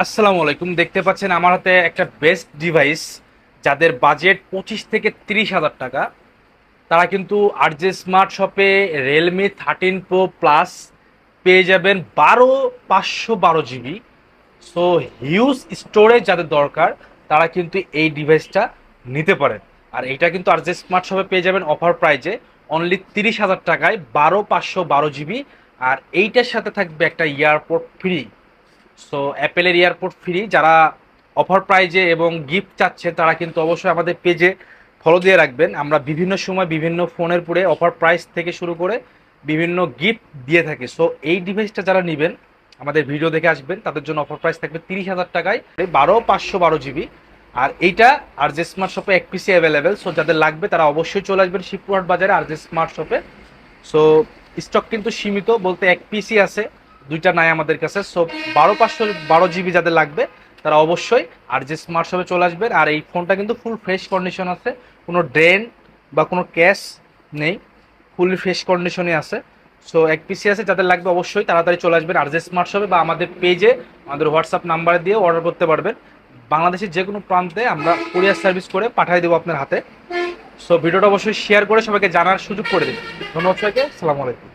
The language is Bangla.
আসসালামু আলাইকুম। দেখতে পাচ্ছেন আমার হাতে একটা বেস্ট ডিভাইস। যাদের বাজেট 25 থেকে 30 হাজার টাকা, তারা কিন্তু আরজে স্মার্ট শপে Realme 13 Pro Plus পেয়ে যাবেন 512 জিবি। সো হিউজ স্টোরেজ যাদের দরকার, তারা কিন্তু এই ডিভাইসটা নিতে পারেন। আর এটা কিন্তু আরজে স্মার্ট শপে পেয়ে যাবেন অফার প্রাইজে অনলি 30 হাজার টাকায় 512 জিবি। আর এইটার সাথে থাকবে একটা ইয়ারপোর্ট ফ্রি। সো অ্যাপেলের এয়ারপোর্ট ফ্রি যারা অফার প্রাইজে এবং গিফট চাচ্ছেন, তারা কিন্তু অবশ্যই আমাদের পেজে ফলো দিয়ে রাখবেন। আমরা বিভিন্ন সময় বিভিন্ন ফোনের পরে অফার প্রাইস থেকে শুরু করে বিভিন্ন গিফট দিয়ে থাকি। সো এই ডিভাইসটা যারা নেবেন, আমাদের ভিডিও দেখে আসবেন, তাদের জন্য অফার প্রাইস থাকবে 30 হাজার টাকায় 512 জিবি। আর এইটা আর জে স্মার্ট শপে এক পিসি অ্যাভেলেবেল। সো যাদের লাগবে তারা অবশ্যই চলে আসবেন শিবপুরহাট বাজারে আর জে স্মার্ট শপে। সো স্টক কিন্তু সীমিত, বলতে এক পিসি আছে, দুইটা নাই আমাদের কাছে। সো 512 জিবি যাদের লাগবে তারা অবশ্যই আর যে স্মার্ট শপে চলে আসবেন। আর এই ফোনটা কিন্তু ফুল ফ্রেশ কন্ডিশন আছে, কোনো ড্রেন বা কোনো ক্যাশ নেই, ফুল ফ্রেশ কন্ডিশনে আছে। সো এক পিসি আছে, যাদের লাগবে অবশ্যই তাড়াতাড়ি চলে আসবেন আর যে স্মার্ট শপে, বা আমাদের পেজে আমাদের হোয়াটসঅ্যাপ নাম্বার দিয়ে অর্ডার করতে পারবেন। বাংলাদেশের যে কোনো প্রান্তে আমরা কুরিয়ার সার্ভিস করে পাঠিয়ে দেবো আপনার হাতে। সো ভিডিওটা অবশ্যই শেয়ার করে সবাইকে জানার সুযোগ করে দিন। ধন্যবাদ সবাইকে, সালাম আলাইকুম।